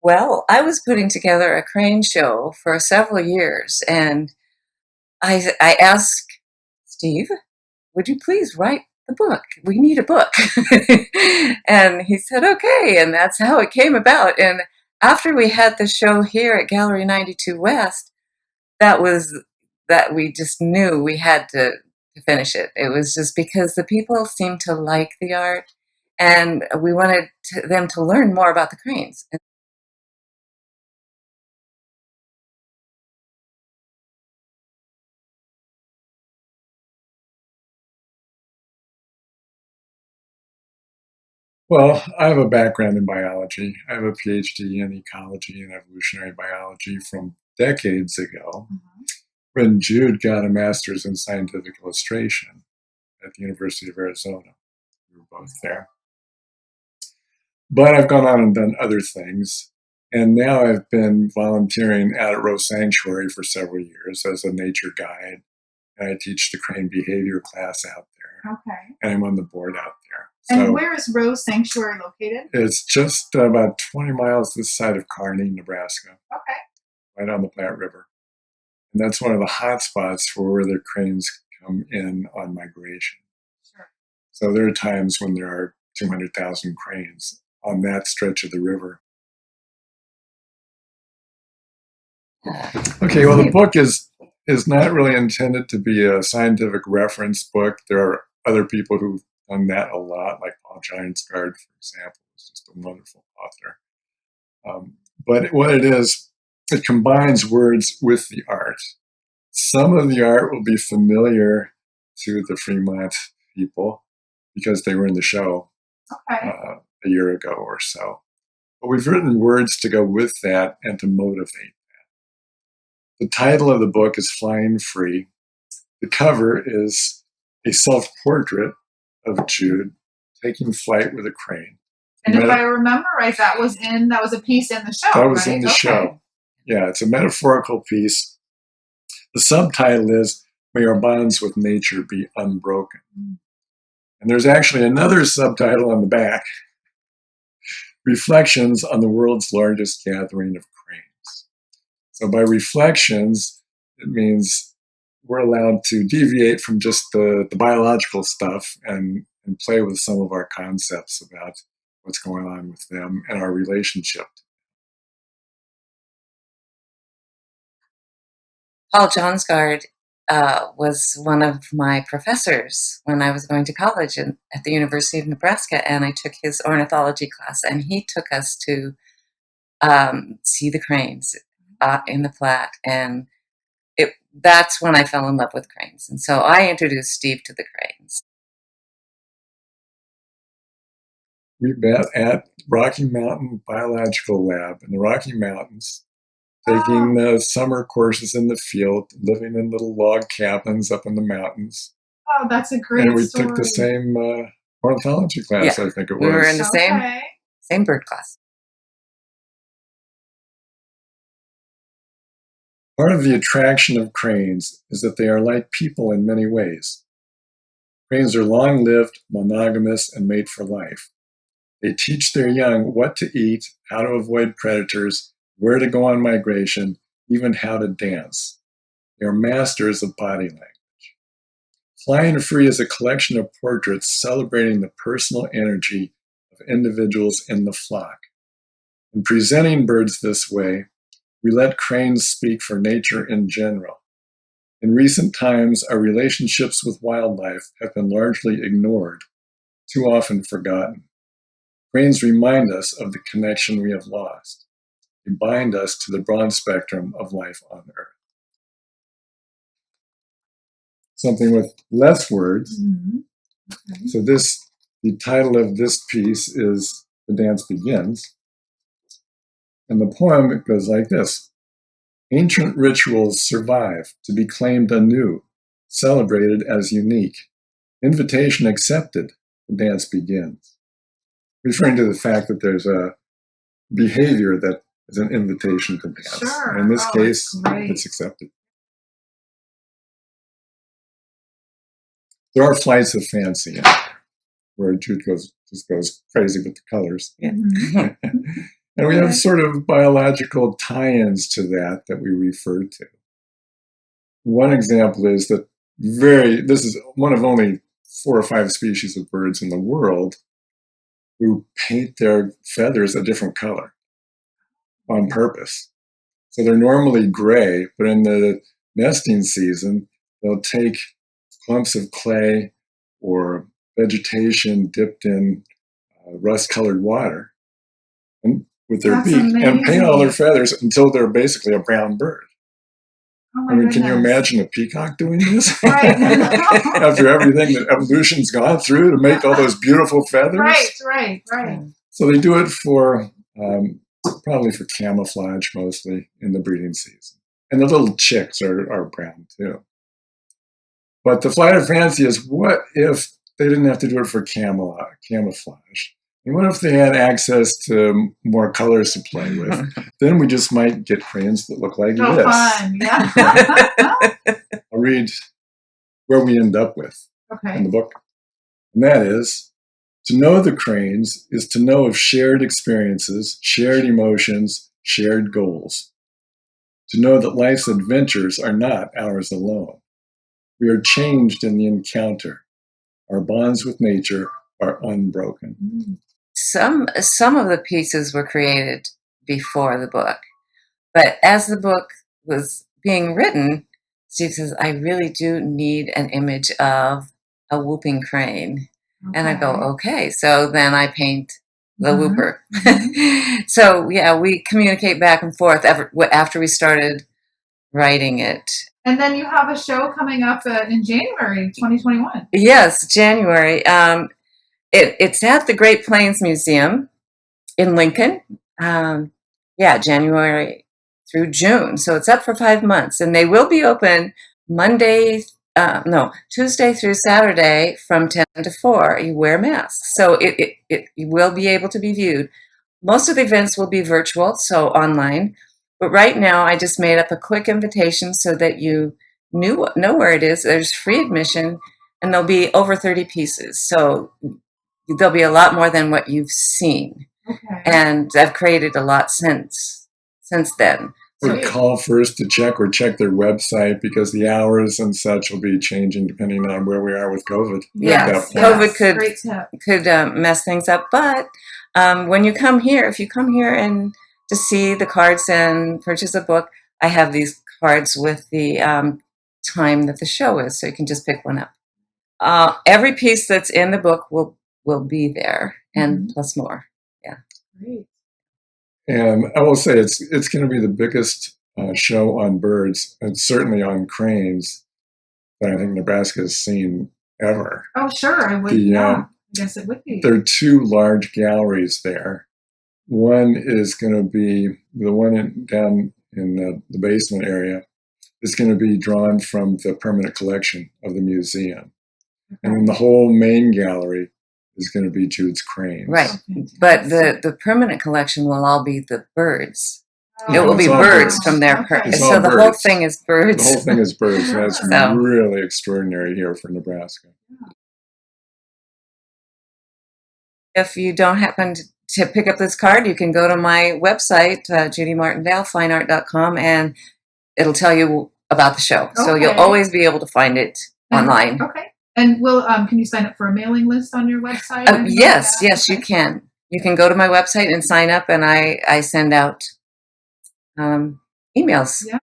Well, I was putting together a crane show for several years, and I asked Steve, "Would you please write the book? We need a book." And he said, "Okay," and that's how it came about. And after we had the show here at Gallery 92 West, that was that we just knew we had to finish it. It was just because the people seemed to like the art, and we wanted them to learn more about the cranes. Well, I have a background in biology. I have a PhD in ecology and evolutionary biology from decades ago when Jude got a master's in scientific illustration at the University of Arizona. We were both there. But I've gone on and done other things. And now I've been volunteering at Rose Sanctuary for several years as a nature guide. And I teach the crane behavior class out there. Okay. And I'm on the board out there. And So where is Rose Sanctuary located? it's just about 20 miles this side of Kearney, Nebraska, Okay. right on the Platte River. And that's one of the hot spots for where the cranes come in on migration. Sure. So there are times when there are 200,000 cranes on that stretch of the river. Okay, well, the book is not really intended to be a scientific reference book. There are other people who've done that a lot, like Paul Ginesgard, for example, is just a wonderful author. But what it is, it combines words with the art. Some of the art will be familiar to the Fremont people because they were in the show Okay. a year ago or so. But we've written words to go with that and to motivate. The title of the book is Flying Free. The cover is a self-portrait of Jude taking flight with a crane. And if I remember right, that was a piece in the show. That was right? in the show. Yeah, it's a metaphorical piece. The subtitle is May Our Bonds with Nature Be Unbroken. And there's actually another subtitle on the back, Reflections on the World's Largest Gathering of Cranes. So by reflections, it means we're allowed to deviate from just the biological stuff and play with some of our concepts about what's going on with them and our relationship. Paul Johnsgard was one of my professors when I was going to college at the University of Nebraska, and I took his ornithology class, and he took us to see the cranes in the Platte, and that's when I fell in love with cranes. And so I introduced Steve to the cranes. We met at Rocky Mountain Biological Lab in the Rocky Mountains, taking summer courses in the field, living in little log cabins up in the mountains. Oh, that's a great And we story. took the same ornithology class, I think it was. We were in the same bird class. Part of the attraction of cranes is that they are like people in many ways. Cranes are long-lived, monogamous, and made for life. They teach their young what to eat, how to avoid predators, where to go on migration, even how to dance. They are masters of body language. Flying Free is a collection of portraits celebrating the personal energy of individuals in the flock. In presenting birds this way, we let cranes speak for nature in general. In recent times, our relationships with wildlife have been largely ignored, too often forgotten. Cranes remind us of the connection we have lost. They bind us to the broad spectrum of life on Earth. Something with less words. Okay. So the title of this piece is The Dance Begins. And the poem goes like this. Ancient rituals survive to be claimed anew, celebrated as unique. Invitation accepted, the dance begins. Referring to the fact that there's a behavior that is an invitation to dance. Sure. And in this case, it's accepted. There are flights of fancy in there, where Jude just goes crazy with the colors. Yeah. And we have sort of biological tie-ins to that we refer to. One example is that this is one of only 4 or 5 species of birds in the world who paint their feathers a different color on purpose. So they're normally gray, but in the nesting season, they'll take clumps of clay or vegetation dipped in rust-colored water and with their That's beak and paint all their amazing. feathers until they're basically a brown bird. Oh I my mean, can you goodness. imagine a peacock doing this? Right. After everything that evolution's gone through to make all those beautiful feathers? Right. So they do it for, probably for camouflage mostly in the breeding season. And the little chicks are brown too. But the flight of fancy is, what if they didn't have to do it for camouflage? And what if they had access to more colors to play with? Then we just might get cranes that look like So this. fun. Yeah. I'll read where we end up with in Okay. the book. And that is, to know the cranes is to know of shared experiences, shared emotions, shared goals. To know that life's adventures are not ours alone. We are changed in the encounter. Our bonds with nature are unbroken. Some of the pieces were created before the book, but as the book was being written, Steve says, I really do need an image of a whooping crane. And I go, okay. So then I paint the whooper. So yeah, we communicate back and forth after we started writing it. And then you have a show coming up in January 2021. Yes, January. It's at the Great Plains Museum in Lincoln. January through June. So it's up for 5 months, and they will be open Tuesday through Saturday from 10 to 4. You wear masks, so it will be able to be viewed. Most of the events will be virtual, so online. But right now, I just made up a quick invitation so that you know where it is. There's free admission, and there'll be over 30 pieces. So there'll be a lot more than what you've seen. Okay. And I've created a lot since then. Would call first to check their website, because the hours and such will be changing depending on where we are with COVID. Yes, COVID could mess things up. But when you come here, if you come here and to see the cards and purchase a book, I have these cards with the time that the show is, so you can just pick one up. Every piece that's in the book will be there, and plus more. Yeah. Great. And I will say it's going to be the biggest show on birds, and certainly on cranes, that I think Nebraska has seen ever. Oh, sure, I would. I guess it would be. There are 2 large galleries there. One is going to be the one down in the basement area. Is going to be drawn from the permanent collection of the museum, and then the whole main gallery is going to be Jude's cranes. Right. But the permanent collection will all be the birds. Oh, it will be birds from their so the whole thing is birds. The whole thing is birds. That's really extraordinary here for Nebraska. If you don't happen to pick up this card, you can go to my website, Jude Martindale, fineart.com, and it'll tell you about the show. So you'll always be able to find it online. Okay. And can you sign up for a mailing list on your website? Yes, you can. You can go to my website and sign up, and I send out emails. Yeah.